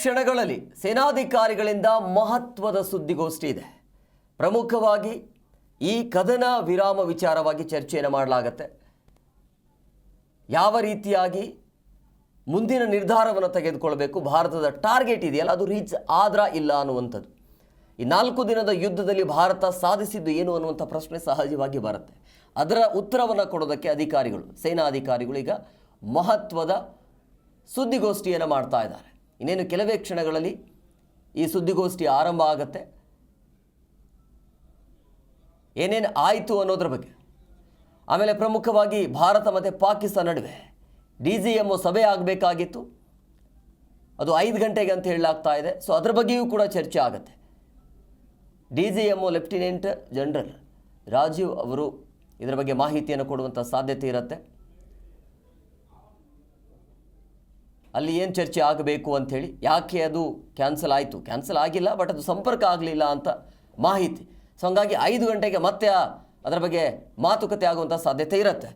ಕ್ಷಣಗಳಲ್ಲಿ ಸೇನಾಧಿಕಾರಿಗಳಿಂದ ಮಹತ್ವದ ಸುದ್ದಿಗೋಷ್ಠಿ ಇದೆ. ಪ್ರಮುಖವಾಗಿ ಈ ಕದನ ವಿರಾಮ ವಿಚಾರವಾಗಿ ಚರ್ಚೆಯನ್ನು ಮಾಡಲಾಗುತ್ತೆ. ಯಾವ ರೀತಿಯಾಗಿ ಮುಂದಿನ ನಿರ್ಧಾರವನ್ನು ತೆಗೆದುಕೊಳ್ಳಬೇಕು, ಭಾರತದ ಟಾರ್ಗೆಟ್ ಇದೆಯಲ್ಲ ಅದು ರೀಚ್ ಆದ್ರಾ ಇಲ್ಲ ಅನ್ನುವಂಥದ್ದು. ಈ 4 ದಿನದ ಯುದ್ಧದಲ್ಲಿ ಭಾರತ ಸಾಧಿಸಿದ್ದು ಏನು ಅನ್ನುವಂಥ ಪ್ರಶ್ನೆ ಸಹಜವಾಗಿ ಬರುತ್ತೆ. ಅದರ ಉತ್ತರವನ್ನು ಕೊಡೋದಕ್ಕೆ ಅಧಿಕಾರಿಗಳು, ಸೇನಾ ಅಧಿಕಾರಿಗಳು ಈಗ ಮಹತ್ವದ ಸುದ್ದಿಗೋಷ್ಠಿಯನ್ನು ಮಾಡ್ತಾ ಇದ್ದಾರೆ. ಇನ್ನೇನು ಕೆಲವೇ ಕ್ಷಣಗಳಲ್ಲಿ ಈ ಸುದ್ದಿಗೋಷ್ಠಿ ಆರಂಭ ಆಗುತ್ತೆ. ಏನೇನು ಆಯಿತು ಅನ್ನೋದ್ರ ಬಗ್ಗೆ, ಆಮೇಲೆ ಪ್ರಮುಖವಾಗಿ ಭಾರತ ಮತ್ತು ಪಾಕಿಸ್ತಾನ ನಡುವೆ DGMO ಸಭೆ ಆಗಬೇಕಾಗಿತ್ತು, ಅದು 5 ಗಂಟೆಗೆ ಅಂತ ಹೇಳಲಾಗ್ತಾ ಇದೆ. ಸೊ ಅದರ ಬಗ್ಗೆಯೂ ಕೂಡ ಚರ್ಚೆ ಆಗುತ್ತೆ. DGMO ಲೆಫ್ಟಿನೆಂಟ್ ಜನರಲ್ ರಾಜೀವ್ ಅವರು ಇದರ ಬಗ್ಗೆ ಮಾಹಿತಿಯನ್ನು ಕೊಡುವಂಥ ಸಾಧ್ಯತೆ ಇರುತ್ತೆ. ಅಲ್ಲಿ ಏನು ಚರ್ಚೆ ಆಗಬೇಕು ಅಂಥೇಳಿ, ಯಾಕೆ ಅದು ಕ್ಯಾನ್ಸಲ್ ಆಯಿತು, ಕ್ಯಾನ್ಸಲ್ ಆಗಿಲ್ಲ ಬಟ್ ಅದು ಸಂಪರ್ಕ ಆಗಲಿಲ್ಲ ಅಂತ ಮಾಹಿತಿ. ಸೊ ಹಂಗಾಗಿ 5 ಗಂಟೆಗೆ ಮತ್ತೆ ಅದರ ಬಗ್ಗೆ ಮಾತುಕತೆ ಆಗುವಂಥ ಸಾಧ್ಯತೆ ಇರುತ್ತೆ.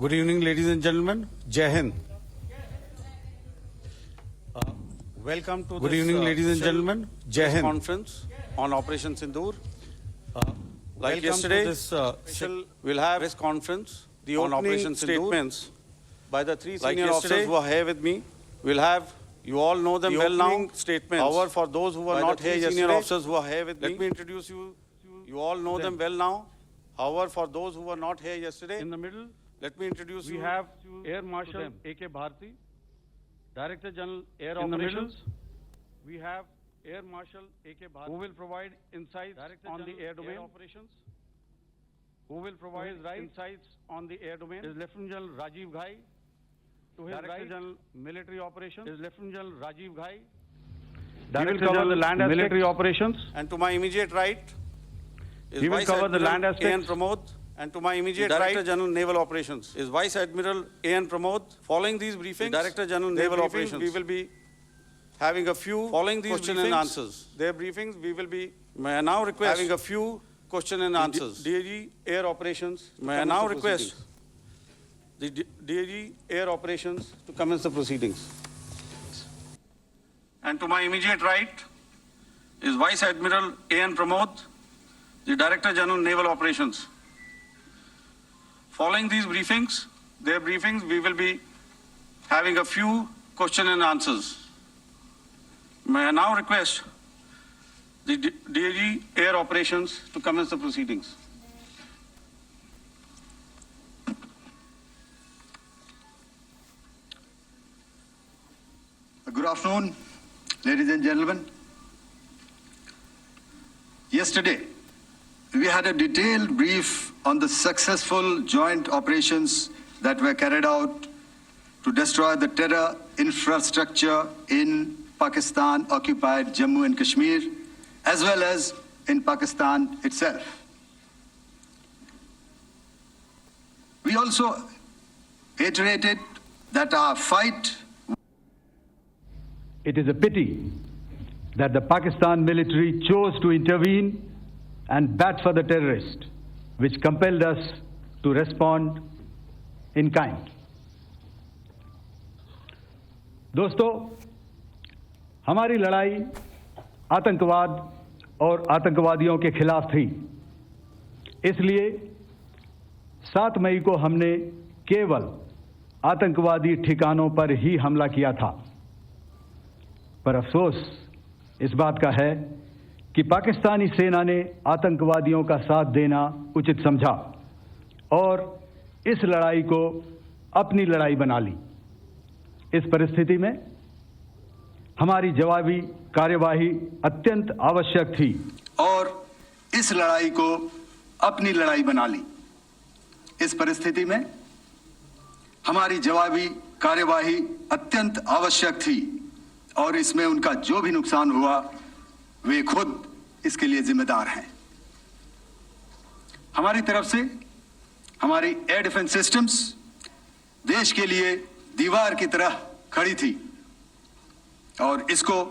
Good evening, ladies and gentlemen. Jai Hind. Welcome to good evening, ladies and gentlemen. Jai Hind conference on Operation Sindoor. Like yesterday, we'll have this conference. The on Operation statements by the 3 senior officers who are here with me. We'll have, you all know them well now. Statements. However, for those who were not here yesterday, senior officers who are here with me, let me introduce you. You all know them well now. However, for those who were not here yesterday, in the middle, let me introduce you. We have Air Marshal A.K. Bharti, Director General Air Operations. We have Air Marshal A.K. Bharti, who will provide insights on the air domain. Operations. Who will provide insights on the air domain is Lieutenant General Rajiv Ghai. To his Director General Military Operations is Lieutenant General Rajiv Ghai. Director General Land Military Operations. And to my immediate right is He will cover the land aspects. A.N. Pramod. And to my immediate Director General Naval Operations is Vice Admiral A.N. Pramod. Following these briefings, Director General Naval Operations, we will be having a few question and answers. Their briefings, we will be, may I now request, having a few question and answers. DAG Air Operations, may I now request the DAG Air Operations to commence the proceedings. And to my immediate right is Vice Admiral A.N. Pramod, the Director General Naval Operations. Following these briefings, their briefings, we will be having a few question and answers. May I now request the DAG Air Operations to commence the proceedings. Good afternoon, ladies and gentlemen. Yesterday, we had a detailed brief on the successful joint operations that were carried out to destroy the terror infrastructure in Pakistan-occupied Jammu and Kashmir, as well as in Pakistan itself. We also reiterated that our fight. It is a pity that the Pakistan military chose to intervene and bat for the terrorist, which compelled us to respond in kind. दोस्तों, हमारी लड़ाई आतंकवाद और आतंकवादियों के खिलाफ थी। इसलिए 7 मई को हमने केवल आतंकवादी ठिकानों पर ही हमला किया था। पर अफसोस इस बात का है कि पाकिस्तानी सेना ने आतंकवादियों का साथ देना उचित समझा और इस लड़ाई को अपनी लड़ाई बना ली। इस परिस्थिति में हमारी जवाबी कार्यवाही अत्यंत आवश्यक थी और इस लड़ाई को अपनी लड़ाई बना ली। इस परिस्थिति में हमारी जवाबी कार्यवाही अत्यंत आवश्यक थी और इसमें उनका जो भी नुकसान हुआ वे खुद इसके लिए जिम्मेदार हैं। हमारी तरफ से हमारी एयर डिफेंस सिस्टम्स देश के लिए दीवार की तरह खड़ी थी और इसको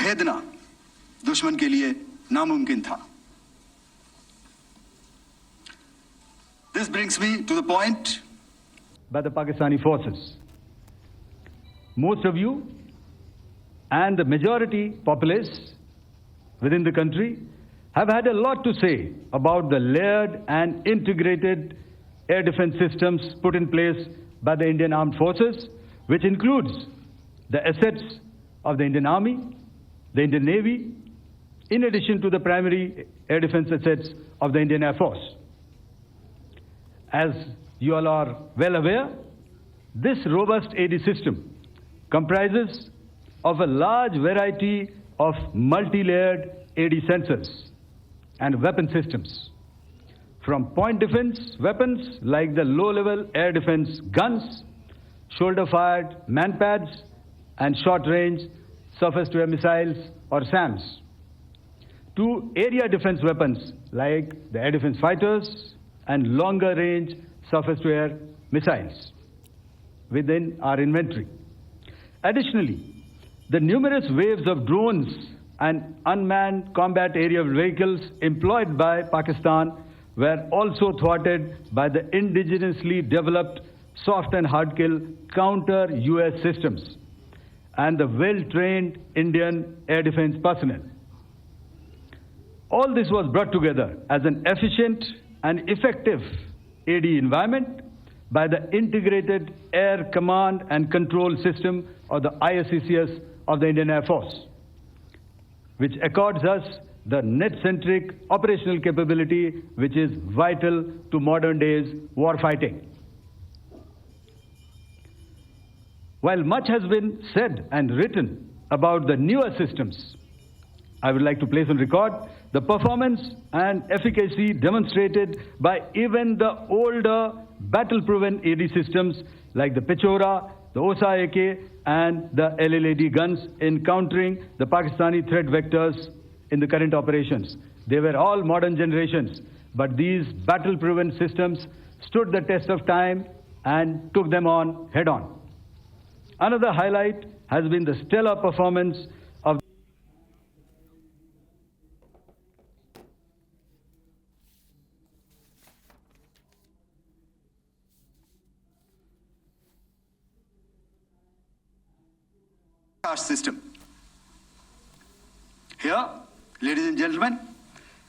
भेदना दुश्मन के लिए नामुमकिन था। This brings me to the point by the Pakistani forces. Most of you and the majority populace within the country have had a lot to say about the layered and integrated air defense systems put in place by the Indian Armed Forces, which includes the assets of the Indian Army, the Indian Navy, in addition to the primary air defense assets of the Indian Air Force. As you all are well aware, this robust AD system comprises of a large variety of multi-layered AD sensors and weapon systems, from point defense weapons like the low-level air defense guns, shoulder-fired manpads, and short-range surface-to-air missiles or SAMs, to area defense weapons like the air defense fighters and longer-range surface-to-air missiles within our inventory. Additionally, the numerous waves of drones and unmanned combat aerial vehicles employed by Pakistan were also thwarted by the indigenously developed soft and hard kill counter-US systems and the well-trained Indian air defense personnel. All this was brought together as an efficient and effective AD environment by the Integrated Air Command and Control System, or the ISCCS of the Indian Air Force, which accords us the net-centric operational capability which is vital to modern days warfighting. While much has been said and written about the newer systems, I would like to place on record the performance and efficacy demonstrated by even the older battle-proven AD systems like the Pechora, the OSA AK, and the LLAD guns in countering the Pakistani threat vectors in the current operations. They were all modern generations, but these battle-proven systems stood the test of time and took them on head-on. Another highlight has been the stellar performance of our system. Here, ladies and gentlemen,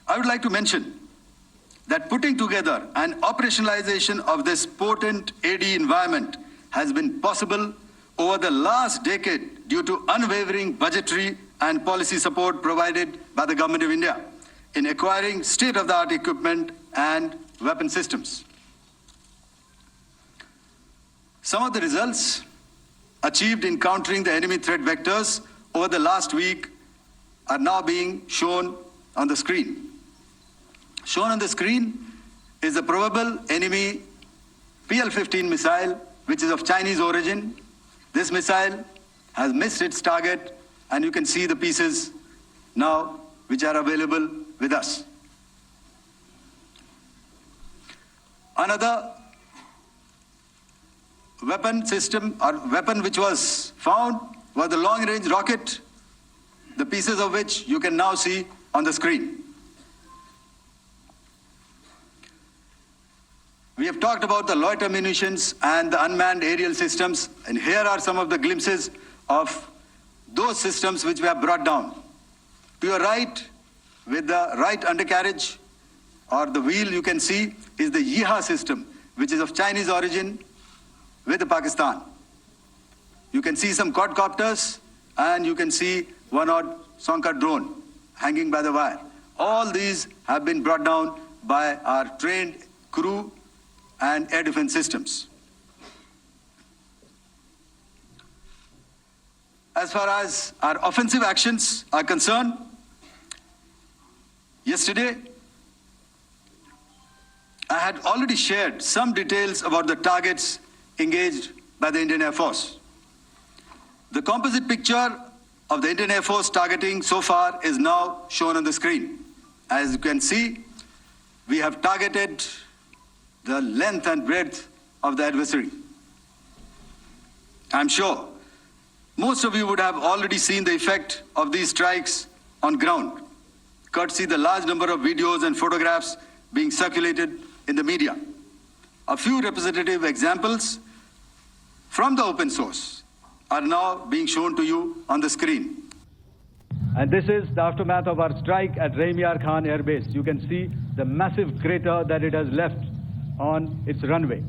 I would like to mention that putting together an operationalization of this potent AD environment has been possible over the last decade due to unwavering budgetary and policy support provided by the Government of India in acquiring state-of-the-art equipment and weapon systems. Some of the results achieved in countering the enemy threat vectors over the last week are now being shown on the screen. Shown on the screen is the probable enemy PL-15 missile, which is of Chinese origin. This missile has missed its target, and you can see the pieces now which are available with us. Another weapon system or weapon which was found was the long-range rocket, the pieces of which you can now see on the screen. We have talked about the loiter munitions and the unmanned aerial systems, and here are some of the glimpses of those systems which we have brought down. To your right, with the right undercarriage or the wheel, you can see is the Yeeha system, which is of Chinese origin with Pakistan. You can see some quadcopters, and you can see one odd Sonka drone hanging by the wire. All these have been brought down by our trained crew and air defense systems. As far as our offensive actions are concerned, yesterday I had already shared some details about the targets engaged by the Indian Air Force. The composite picture of the Indian Air Force targeting so far is now shown on the screen. As you can see, we have targeted the length and breadth of the adversary. I'm sure most of you would have already seen the effect of these strikes on ground, courtesy the large number of videos and photographs being circulated in the media. A few representative examples from the open source are now being shown to you on the screen. And this is the aftermath of our strike at Raimiar Khan Air Base. You can see the massive crater that it has left on its runway.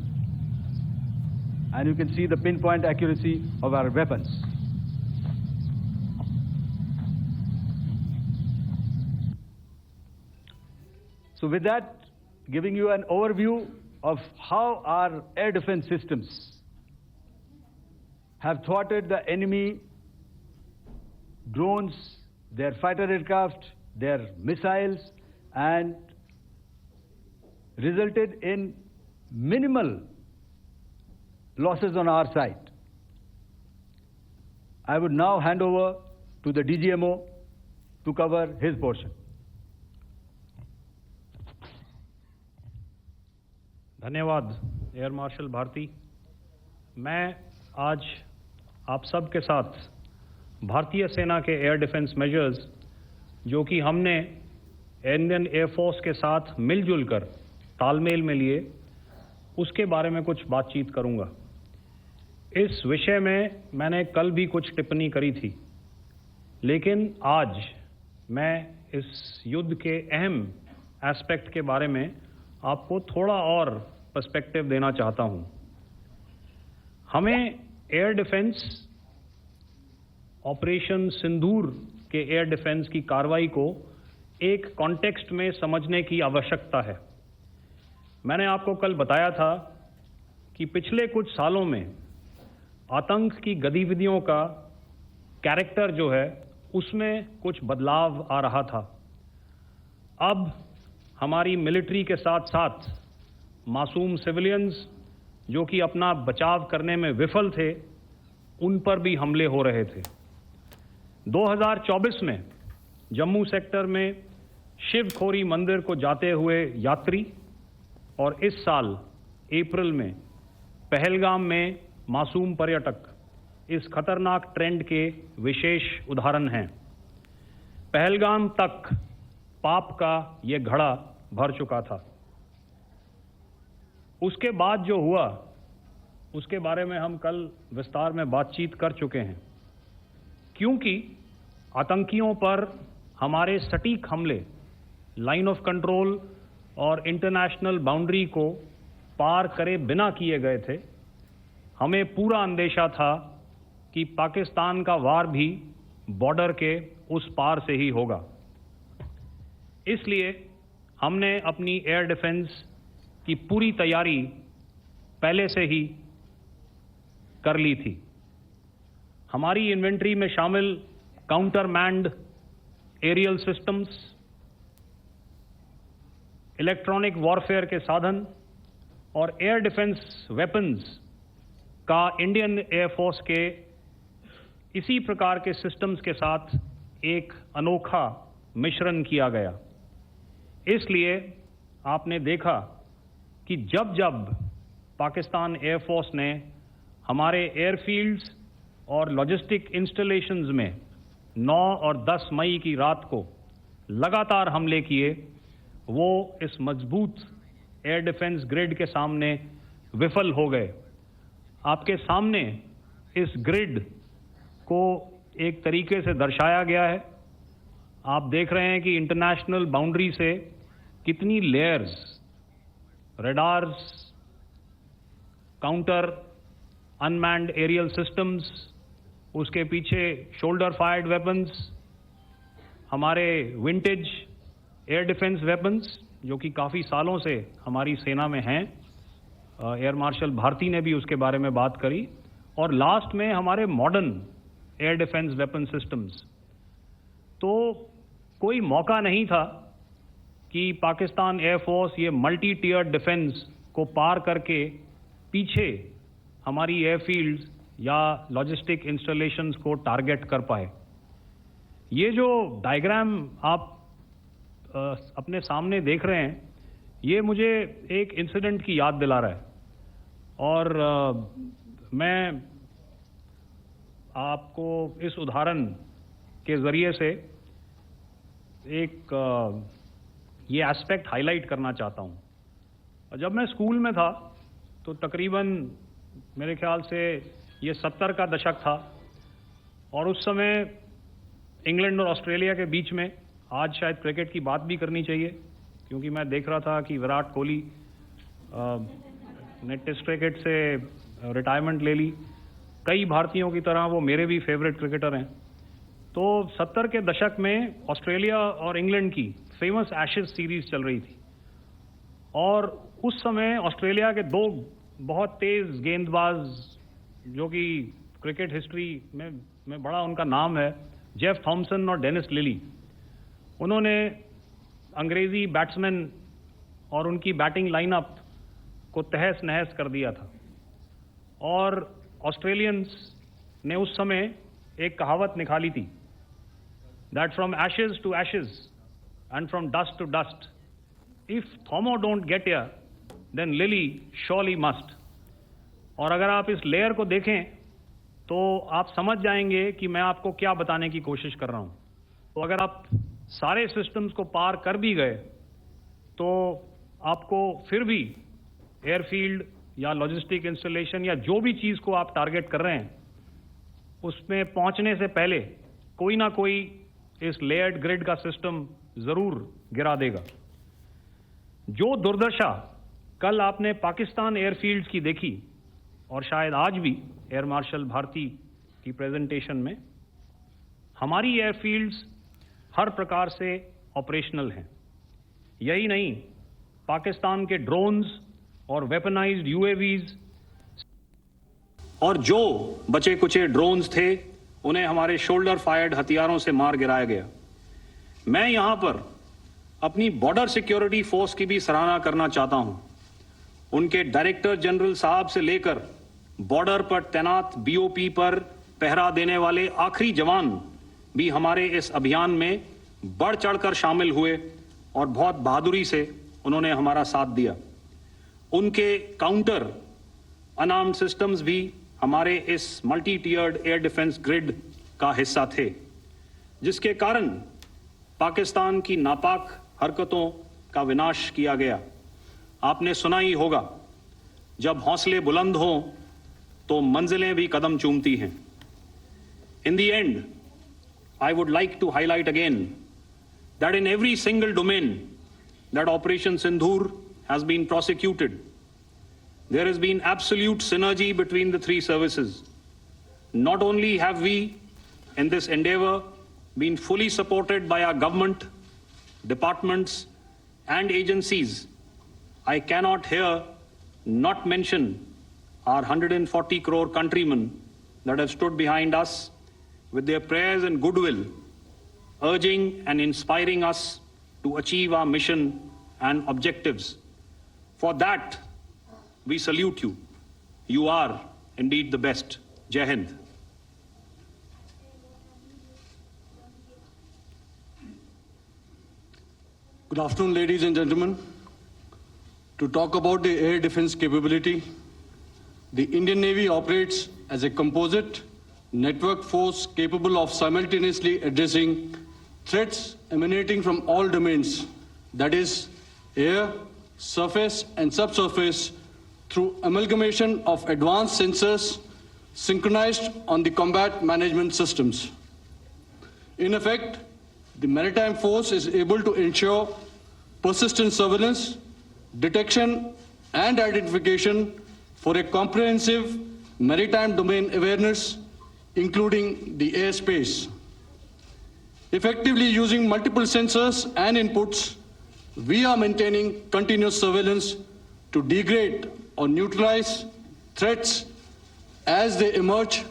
And you can see the pinpoint accuracy of our weapons. So with that, giving you an overview of how our air defense systems have thwarted the enemy drones, their fighter aircraft, their missiles, and resulted in minimal losses on our side. I would now hand over to the DGMO to cover his portion. धन्यवाद air marshal Bharti. मैं आज आप सब के साथ भारतीय सेना के एयर डिफेंस मेजर्स जो कि हमने इंडियन एयरफोर्स के साथ मिलजुल कर तालमेल में लिए, उसके बारे में कुछ बातचीत करूंगा। इस विषय में मैंने कल भी कुछ टिप्पणी करी थी, लेकिन आज मैं इस युद्ध के अहम एस्पेक्ट के बारे में आपको थोड़ा और पर्सपेक्टिव देना चाहता हूं। हमें एयर डिफेंस ऑपरेशन सिंदूर के एयर डिफेंस की कार्रवाई को एक कॉन्टेक्स्ट में समझने की आवश्यकता है। मैंने आपको कल बताया था कि पिछले कुछ सालों में आतंक की गतिविधियों का कैरेक्टर जो है उसमें कुछ बदलाव आ रहा था। अब हमारी मिलिट्री के साथ साथ मासूम सिविलियंस जो कि अपना बचाव करने में विफल थे, उन पर भी हमले हो रहे थे। 2024 में जम्मू सेक्टर में शिवखोरी मंदिर को जाते हुए यात्री और इस साल अप्रैल में पहलगाम में मासूम पर्यटक इस खतरनाक ट्रेंड के विशेष उदाहरण हैं। पहलगाम तक पाप का ये घड़ा भर चुका था। उसके बाद जो हुआ उसके बारे में हम कल विस्तार में बातचीत कर चुके हैं। क्योंकि आतंकियों पर हमारे सटीक हमले लाइन ऑफ कंट्रोल और इंटरनेशनल बाउंड्री को पार करे बिना किए गए थे, हमें पूरा अंदेशा था कि पाकिस्तान का वार भी बॉर्डर के उस पार से ही होगा। इसलिए हमने अपनी एयर डिफेंस की पूरी तैयारी पहले से ही कर ली थी। हमारी इन्वेंट्री में शामिल counter manned aerial systems, electronic warfare के साधन और एयर डिफेंस वेपन्स का इंडियन एयरफोर्स के इसी प्रकार के सिस्टम्स के साथ एक अनोखा मिश्रण किया गया। इसलिए आपने देखा कि जब जब पाकिस्तान एयरफोर्स ने हमारे एयरफील्ड्स और लॉजिस्टिक इंस्टॉलेशंस में 9 और 10 मई की रात को लगातार हमले किए, वो इस मजबूत एयर डिफेंस ग्रिड के सामने विफल हो गए। आपके सामने इस ग्रिड को एक तरीके से दर्शाया गया है। आप देख रहे हैं कि इंटरनेशनल बाउंड्री से कितनी layers, radars, counter unmanned aerial systems, उसके पीछे शोल्डर फायर्ड वेपन्स, हमारे विंटेज एयर डिफेंस वेपन्स जो कि काफ़ी सालों से हमारी सेना में हैं। एयर मार्शल भारती ने भी उसके बारे में बात करी। और लास्ट में हमारे modern air defence weapon systems. तो कोई मौका नहीं था कि पाकिस्तान एयरफोर्स ये मल्टी टियर डिफेंस को पार करके पीछे हमारी एयरफील्ड्स या लॉजिस्टिक इंस्टॉलेशंस को टारगेट कर पाए। ये जो डायग्राम आप अपने सामने देख रहे हैं, ये मुझे एक इंसिडेंट की याद दिला रहा है। और मैं आपको इस उदाहरण के ज़रिए से एक ये एस्पेक्ट हाईलाइट करना चाहता हूँ। जब मैं स्कूल में था तो तकरीबन मेरे ख्याल से ये 70 का दशक था और उस समय इंग्लैंड और ऑस्ट्रेलिया के बीच में, आज शायद क्रिकेट की बात भी करनी चाहिए क्योंकि मैं देख रहा था कि विराट कोहली ने टेस्ट क्रिकेट से रिटायरमेंट ले ली। कई भारतीयों की तरह वो मेरे भी फेवरेट क्रिकेटर हैं। तो 70 के दशक में ऑस्ट्रेलिया और इंग्लैंड की फेमस एशेज सीरीज चल रही थी और उस समय ऑस्ट्रेलिया के 2 बहुत तेज गेंदबाज जो कि क्रिकेट हिस्ट्री में बड़ा उनका नाम है, जेफ थॉमसन और डेनिस लिली, उन्होंने अंग्रेजी बैट्समैन और उनकी बैटिंग लाइनअप को तहस नहस कर दिया था। और ऑस्ट्रेलियंस ने उस समय एक कहावत निकाली थी, that from ashes to ashes and from dust to dust, if Thommo don't get here then Lillee surely must. और अगर आप इस लेयर को देखें तो आप समझ जाएंगे कि मैं आपको क्या बताने की कोशिश कर रहा हूं। तो अगर आप सारे सिस्टम्स को पार कर भी गए तो आपको फिर भी एयरफील्ड या लॉजिस्टिक इंस्टॉलेशन या जो भी चीज़ को आप टारगेट कर रहे हैं उसमें पहुंचने से पहले कोई ना कोई इस लेयर्ड ग्रिड का सिस्टम ज़रूर गिरा देगा। जो दुर्दशा कल आपने पाकिस्तान एयरफील्ड्स की देखी और शायद आज भी एयर मार्शल भारती की प्रेजेंटेशन में, हमारी एयरफील्ड्स हर प्रकार से ऑपरेशनल हैं। यही नहीं, पाकिस्तान के ड्रोन्स और वेपनाइज्ड यूएवीज और जो बचे कुचे ड्रोन्स थे उन्हें हमारे शोल्डर फायर्ड हथियारों से मार गिराया गया। मैं यहां पर अपनी बॉर्डर सिक्योरिटी फोर्स की भी सराहना करना चाहता हूं। उनके डायरेक्टर जनरल साहब से लेकर बॉर्डर पर तैनात बीओपी पर पहरा देने वाले आखिरी जवान भी हमारे इस अभियान में बढ़ चढ़कर शामिल हुए और बहुत बहादुरी से उन्होंने हमारा साथ दिया। उनके काउंटर अनार्म्ड सिस्टम्स भी हमारे इस मल्टी टियर्ड एयर डिफेंस ग्रिड का हिस्सा थे, जिसके कारण पाकिस्तान की नापाक हरकतों का विनाश किया गया। आपने सुना ही होगा, जब हौसले बुलंद हों तो मंजिलें भी कदम चूमती हैं। In the end, I would like to highlight again that in every single domain that Operation Sindoor has been prosecuted, there has been absolute synergy between the three services. Not only have we, in this endeavor, been fully supported by our government, departments, and agencies, I cannot here not mention our 140 crore countrymen that have stood behind us with their prayers and goodwill, urging and inspiring us to achieve our mission and objectives. For that, we salute you. You are indeed the best. Jai Hind. Good afternoon, ladies and gentlemen. To talk about the air defense capability, the Indian Navy operates as a composite network force capable of simultaneously addressing threats emanating from all domains, that is, air, surface, and subsurface, through amalgamation of advanced sensors synchronized on the combat management systems. In effect, the maritime force is able to ensure persistent surveillance, detection, and identification for a comprehensive maritime domain awareness, including the airspace. Effectively using multiple sensors and inputs, we are maintaining continuous surveillance to degrade or neutralize threats as they emerge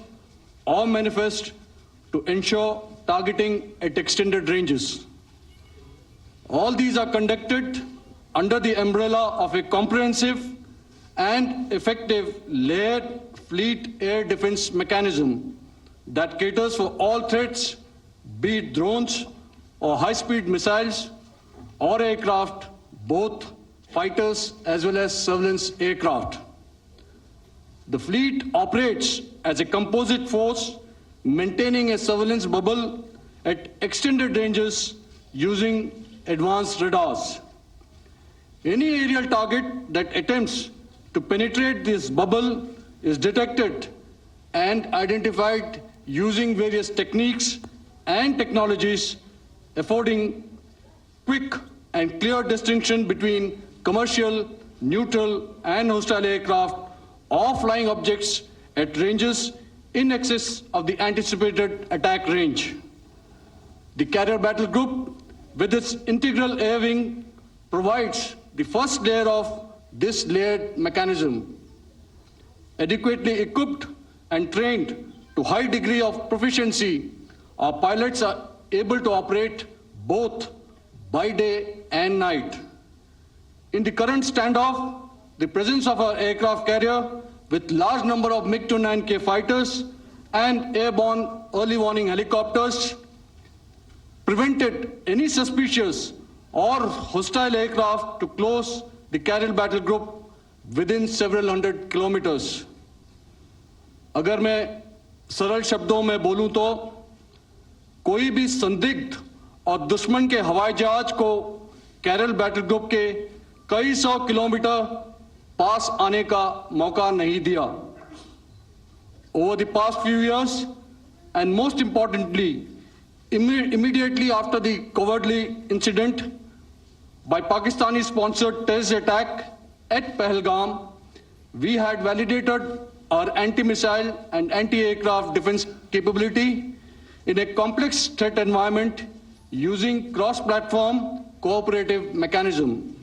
or manifest, to ensure targeting at extended ranges. All these are conducted under the umbrella of a comprehensive and effective layered fleet air defense mechanism that caters for all threats, be it drones or high-speed missiles or aircraft, both fighters as well as surveillance aircraft. The fleet operates as a composite force, maintaining a surveillance bubble at extended ranges using advanced radars. Any aerial target that attempts to penetrate this bubble is detected and identified using various techniques and technologies, affording quick and clear distinction between commercial, neutral, and hostile aircraft or flying objects at ranges in excess of the anticipated attack range. The Carrier Battle Group, with its integral air wing, provides the first layer of this layered mechanism. Adequately equipped and trained to high degree of proficiency, our pilots are able to operate both by day and night. In the current standoff, the presence of our aircraft carrier with large number of MiG-29K fighters and airborne early warning helicopters prevented any suspicious or hostile aircraft to close the Carrier Battle Group within several hundred kilometers. अगर मैं सरल शब्दों में बोलूं तो कोई भी संदिग्ध और दुश्मन के हवाई जहाज को कैरल बैटल ग्रुप के कई सौ किलोमीटर पास आने का मौका नहीं दिया. Over the past few years, and most importantly, immediately after the cowardly incident by Pakistani-sponsored terrorist attack at Pahalgam, we had validated our anti-missile and anti-aircraft defense capability in a complex threat environment using cross-platform cooperative mechanism.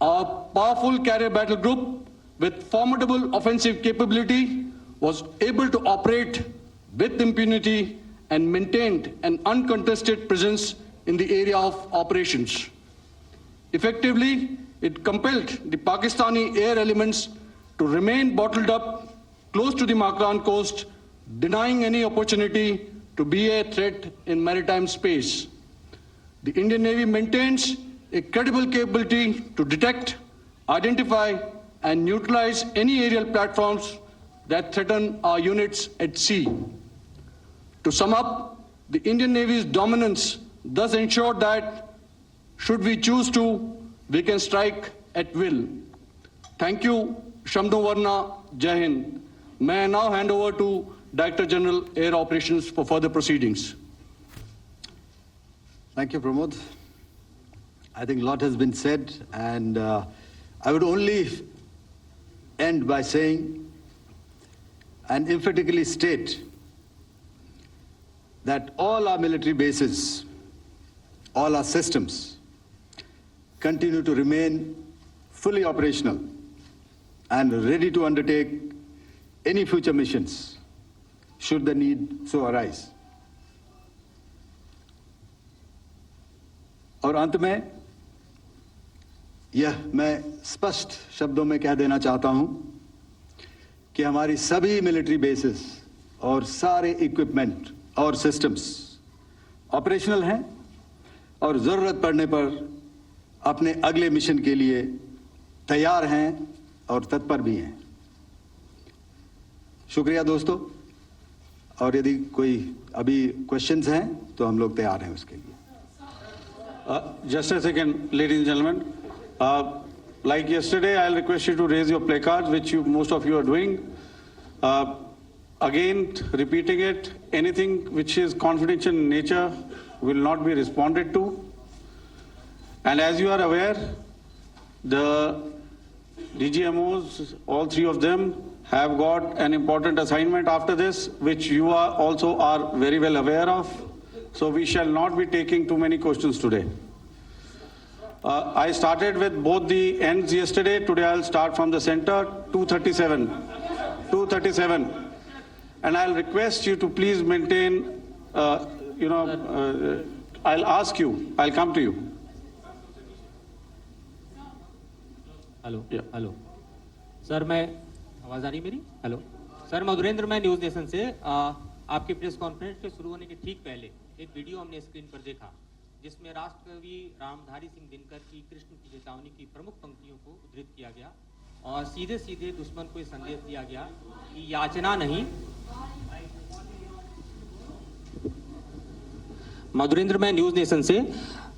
Our powerful carrier battle group with formidable offensive capability was able to operate with impunity and maintained an uncontested presence in the area of operations. Effectively, it compelled the Pakistani air elements to remain bottled up close to the Makran coast, denying any opportunity to be a threat in maritime space. The Indian Navy maintains a credible capability to detect, identify, and neutralize any aerial platforms that threaten our units at sea. To sum up, the Indian Navy's dominance thus ensured that, should we choose to, we can strike at will. Thank you, Shamdhu Varna, Jai Hind. May I now hand over to Director General Air Operations for further proceedings. Thank you, Pramod. I think a lot has been said, and I would only end by saying and emphatically state that all our military bases, all our systems continue to remain fully operational and ready to undertake any future missions should the need so arise. और अंत में यह मैं स्पष्ट शब्दों में कह देना चाहता हूं कि हमारी सभी मिलिट्री बेसिस और सारे इक्विपमेंट और सिस्टम्स ऑपरेशनल हैं और जरूरत पड़ने पर अपने अगले मिशन के लिए तैयार हैं और तत्पर भी हैं। शुक्रिया दोस्तों, और यदि कोई अभी क्वेश्चंस हैं तो हम लोग तैयार हैं उसके लिए। Just a second, ladies and gentlemen. Like yesterday, I'll request you to raise your placards, which most of you are doing. Again, repeating it, anything which is confidential in nature will not be responded to. And as you are aware, the DGMOs, all three of them, have got an important assignment after this, which you are also are very well aware of. So we shall not be taking too many questions today. I started with both the ends yesterday. Today I'll start from the center, 237. 237. And I'll request you to please maintain, I'll ask you, I'll come to you. Hello hello sir, मैं आवाज़ आ रही मेरी? Hello sir, Madhurendra, मैं news nation से आपके press conference के शुरू होने के ठीक पहले एक वीडियो हमने स्क्रीन पर देखा जिसमें राष्ट्रकवि रामधारी सिंह दिनकर की कृष्ण की चेतावनी की प्रमुख पंक्तियों को उद्धृत किया गया और सीधे सीधे दुश्मन को ये संदेश दिया गया कि याचना नहीं। मधुरेंद्र, मैं न्यूज़ नेशन से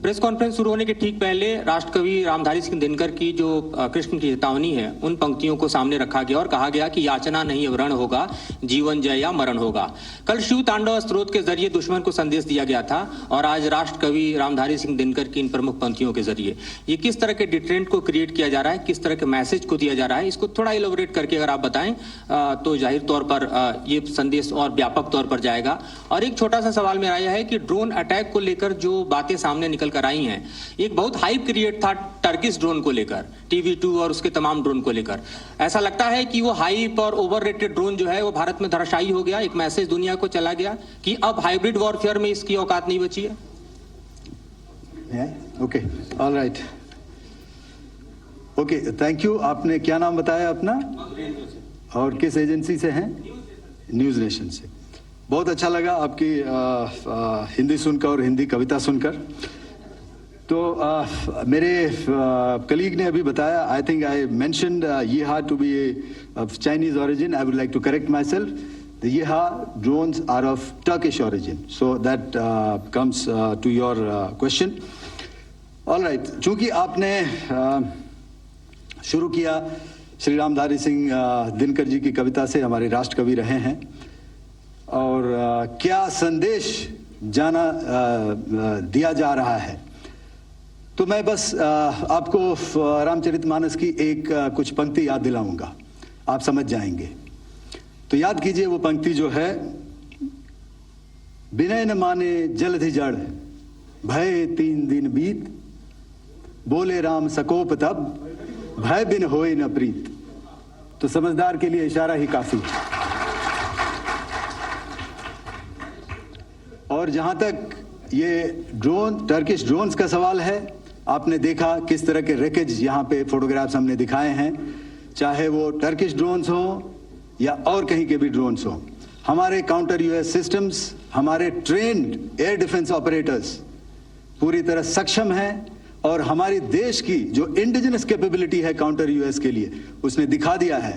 प्रेस कॉन्फ्रेंस शुरू होने के ठीक पहले राष्ट्रकवि रामधारी सिंह दिनकर की जो कृष्ण की चेतावनी है उन पंक्तियों को सामने रखा गया और कहा गया कि याचना नहीं रण होगा, जीवन जय या मरण होगा। कल शिव तांडव स्त्रोत के जरिए दुश्मन को संदेश दिया गया था और आज राष्ट्रकवि रामधारी सिंह दिनकर की इन प्रमुख पंक्तियों के जरिए ये किस तरह के डिटरेंट को क्रिएट किया जा रहा है, किस तरह के मैसेज को दिया जा रहा है, इसको थोड़ा इलेबोरेट करके अगर आप बताएं तो जाहिर तौर पर ये संदेश और व्यापक तौर पर जाएगा। और एक छोटा सा सवाल मेरा यह है कि ड्रोन अटैक को लेकर जो बातें सामने निकल कर आई हैं, एक बहुत हाइप क्रिएट था टर्किश ड्रोन को लेकर, TV2 और उसके तमाम ड्रोन को लेकर। ऐसा लगता है कि वो हाइप और ओवररेटेड ड्रोन जो है वो भारत में धराशायी हो गया, एक मैसेज दुनिया को चला गया कि अब हाइब्रिड वॉरफेयर में इसकी औकात नहीं बची है। Okay, alright, okay, thank you. आपने क्या नाम बताया अपना और किस एजेंसी से हैं? न्यूज़ नेशन से। बहुत अच्छा लगा आपकी हिंदी सुनकर और हिंदी कविता सुनकर। तो मेरे कलीग ने अभी बताया, I think I mentioned Yeeha to be of Chinese origin. I would like to correct myself. The Yeeha drones are of Turkish origin. So that comes to your question. All right. चूंकि आपने शुरू किया श्री रामधारी सिंह दिनकर जी की कविता से, हमारे राष्ट्रकवि रहे हैं, और क्या संदेश दिया जा रहा है, तो मैं बस आपको रामचरितमानस की एक कुछ पंक्ति याद दिलाऊंगा, आप समझ जाएंगे। तो याद कीजिए वो पंक्ति जो है, विनय न माने जलधि जड़, भय 3 दिन बीत, बोले राम सकोप तब, भय बिन होए न प्रीत। तो समझदार के लिए इशारा ही काफी है। और जहां तक ये ड्रोन, टर्किश ड्रोन्स का सवाल है, आपने देखा किस तरह के रेकेज यहाँ पे फोटोग्राफ्स हमने दिखाए हैं, चाहे वो टर्किश ड्रोन्स हो या और कहीं के भी ड्रोन्स हो। हमारे काउंटर यूएस सिस्टम्स, हमारे ट्रेन्ड एयर डिफेंस ऑपरेटर्स पूरी तरह सक्षम हैं और हमारी देश की जो इंडिजिनस कैपेबिलिटी है काउंटर यूएस के लिए, उसने दिखा दिया है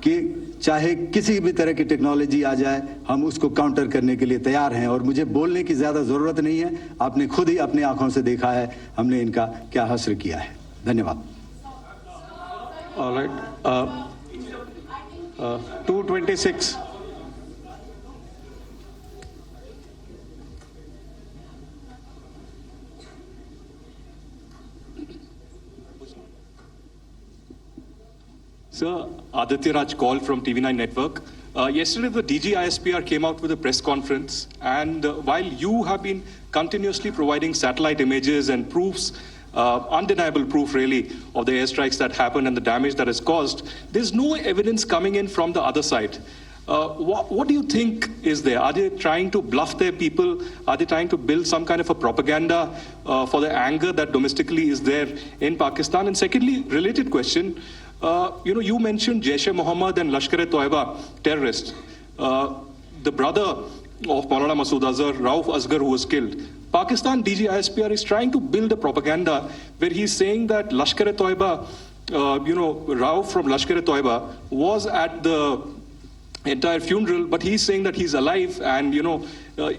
कि चाहे किसी भी तरह की टेक्नोलॉजी आ जाए, हम उसको काउंटर करने के लिए तैयार हैं। और मुझे बोलने की ज़्यादा ज़रूरत नहीं है, आपने खुद ही अपनी आंखों से देखा है हमने इनका क्या हश्र किया है। धन्यवाद। All right. 226. Sir, Aditya Raj Kaul from TV9 Network. Yesterday, the DG ISPR came out with a press conference, and while you have been continuously providing satellite images and proofs, undeniable proof really, of the airstrikes that happened and the damage that is caused, there's no evidence coming in from the other side. What do you think is there? Are they trying to bluff their people? Are they trying to build some kind of a propaganda for the anger that domestically is there in Pakistan? And secondly, related question, you mentioned Jaish-e-Mohammed and Lashkar-e-Toiba terrorists. The brother of Maulana Masood Azhar, Rauf Asghar, who was killed. Pakistan DGISPR is trying to build a propaganda where he's saying that Lashkar-e-Toiba, Rauf from Lashkar-e-Toiba was at the entire funeral, but he's saying that he's alive, and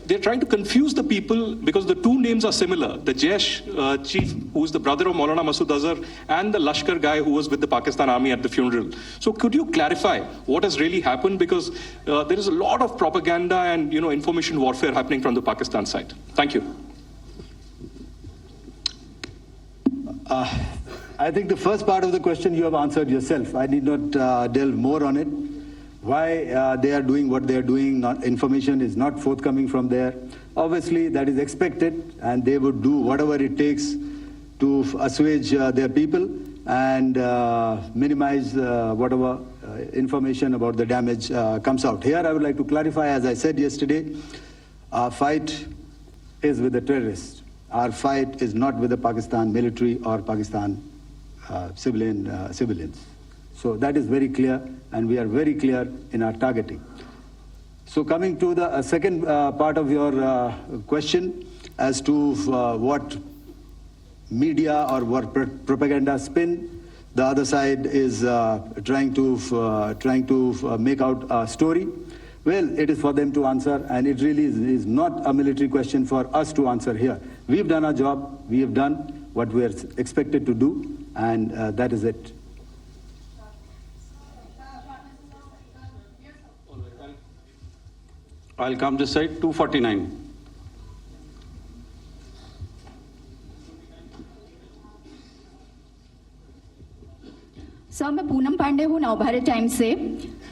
they're trying to confuse the people because the two names are similar. The Jaish chief, who's the brother of Maulana Masood Azhar, and the Lashkar guy who was with the Pakistan army at the funeral. So could you clarify what has really happened? Because there is a lot of propaganda and information warfare happening from the Pakistan side. Thank you. I think the first part of the question you have answered yourself. I need not delve more on it. Why they are doing what they are doing, information is not forthcoming from there. Obviously, that is expected, and they would do whatever it takes to assuage their people and minimize whatever information about the damage comes out. Here, I would like to clarify, as I said yesterday, our fight is with the terrorists. Our fight is not with the Pakistan military or Pakistan civilians. So that is very clear, and we are very clear in our targeting. So coming to the second part of your question as to what media or what propaganda spin, the other side is trying to make out a story. Well, it is for them to answer, and it really is not a military question for us to answer here. We've done our job, we have done what we are expected to do, and that is it. I'll come this side, 249. Sir, मैं पूनम पांडे हूँ Navbharat times से।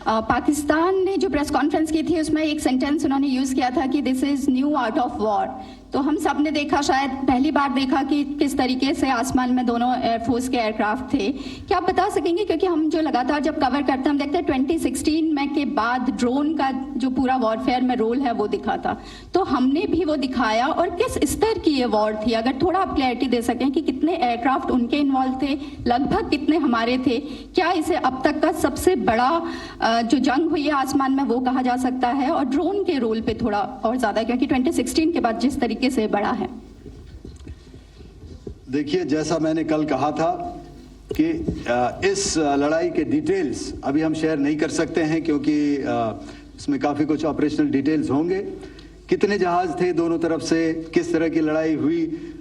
पाकिस्तान ने जो press conference की थी उसमें एक sentence उन्होंने यूज़ किया था कि this is new art of war. तो हम सब ने देखा, शायद पहली बार देखा कि किस तरीके से आसमान में दोनों एयरफोर्स के एयरक्राफ्ट थे। क्या आप बता सकेंगे, क्योंकि हम जो लगातार जब कवर करते हैं हम देखते हैं 2016 में के बाद ड्रोन का जो पूरा वॉरफेयर में रोल है वो दिखा था, तो हमने भी वो दिखाया। और किस स्तर की ये वॉर थी, अगर थोड़ा आप क्लैरिटी दे सकें कि कितने एयरक्राफ्ट उनके इन्वॉल्व थे, लगभग कितने हमारे थे, क्या इसे अब तक का सबसे बड़ा जो जंग हुई है आसमान में वो कहा जा सकता है, और ड्रोन के रोल पे थोड़ा और ज्यादा, क्योंकि 2016 के बाद जिस तरीके से बढ़ा है। देखिए, जैसा मैंने कल कहा था कि इस लड़ाई के डिटेल्स अभी हम शेयर नहीं कर सकते हैं, क्योंकि इसमें काफ़ी कुछ ऑपरेशनल डिटेल्स होंगे। कितने जहाज थे दोनों तरफ से, किस तरह की लड़ाई हुई,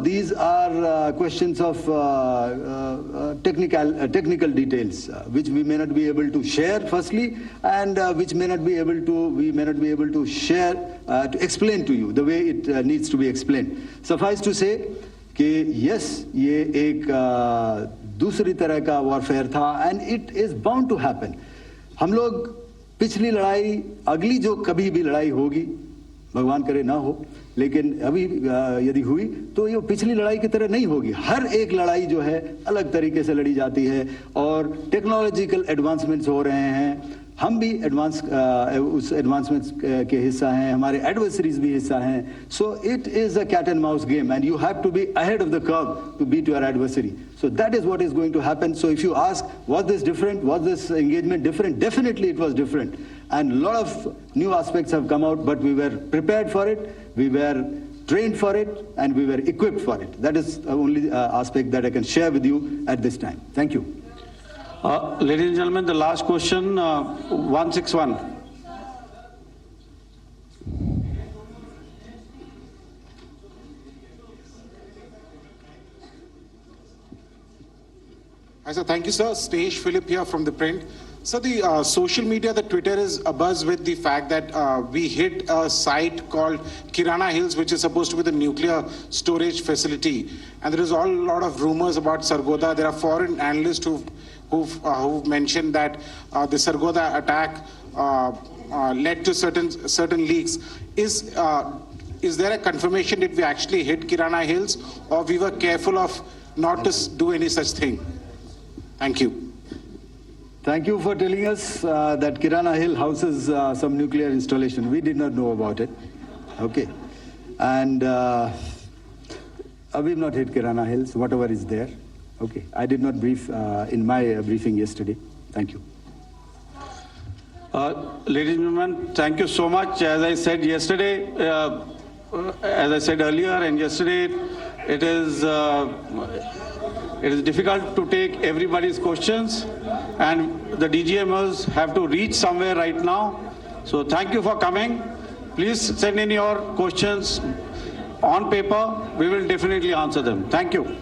these are questions of technical details which we may not be able to share firstly, and which we may not be able to share to explain to you the way it needs to be explained. Suffice to say कि yes, ये एक दूसरी तरह का warfare था, and it is bound to happen. हम लोग पिछली लड़ाई, अगली जो कभी भी लड़ाई होगी, भगवान करे ना हो, लेकिन अभी यदि हुई तो ये पिछली लड़ाई की तरह नहीं होगी। हर एक लड़ाई जो है अलग तरीके से लड़ी जाती है, और टेक्नोलॉजिकल एडवांसमेंट्स हो रहे हैं। हम भी उस एडवांसमेंट्स के हिस्सा हैं, हमारे एडवर्सरीज भी हिस्सा हैं। So it is a cat and mouse game, and you have to be ahead of the curve to beat your adversary. So that is what is going to happen. So if you ask, was this different? Was this engagement different? Definitely it was different. And a lot of new aspects have come out, but we were prepared for it, we were trained for it, and we were equipped for it. That is the only aspect that I can share with you at this time. Thank you. Ladies and gentlemen, the last question, 161. Hi, sir. Thank you, sir. Stesh Philip here from The Print. So the social media, the Twitter is abuzz with the fact that we hit a site called Kirana Hills, which is supposed to be the nuclear storage facility. And there is a lot of rumors about Sargodha. There are foreign analysts who've mentioned that the Sargodha attack led to certain leaks. Is there a confirmation that we actually hit Kirana Hills, or we were careful of not to do any such thing? Thank you. Thank you for telling us that Kirana Hill houses some nuclear installation. We did not know about it. Okay. And we've not hit Kirana Hills, whatever is there. Okay. I did not brief in my briefing yesterday. Thank you. Ladies and gentlemen, thank you so much. As I said yesterday, as I said earlier and yesterday, it is difficult to take everybody's questions, and the DGMers have to reach somewhere right now. So thank you for coming. Please send in your questions on paper. We will definitely answer them. Thank you.